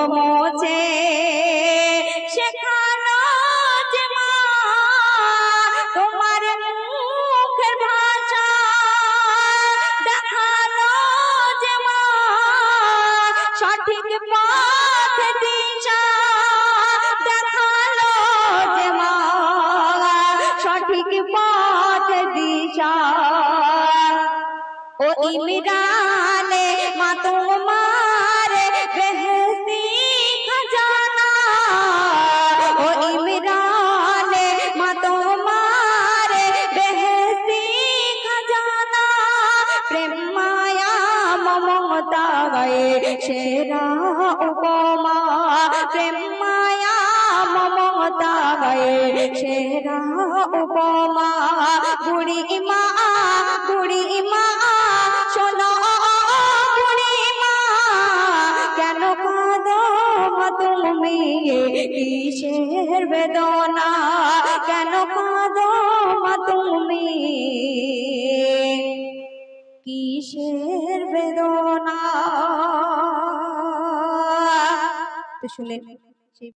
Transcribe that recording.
মোছে শেখানো যে মা তোমার মুখের ভাষা দেখানো যে মা সঠিক পথ দিশা দেখালো যে মা সঠিক পথ দিশা ও ইমরানে মা তোমার বেহেশতি খজানা ও ইমরানে মা তোমার বেহেশতি খজানা প্রেম মায়া মমতা গায়ে সেরা উপমা প্রেম মায়া মমতা গায়ে সেরা উপমা বুড়ি মা শোনো বুড়ি মা কেন কাঁদো তুমি কিসের বেদনা কেন কাঁদো তুমি কিসের বেদনা তো শুনলেন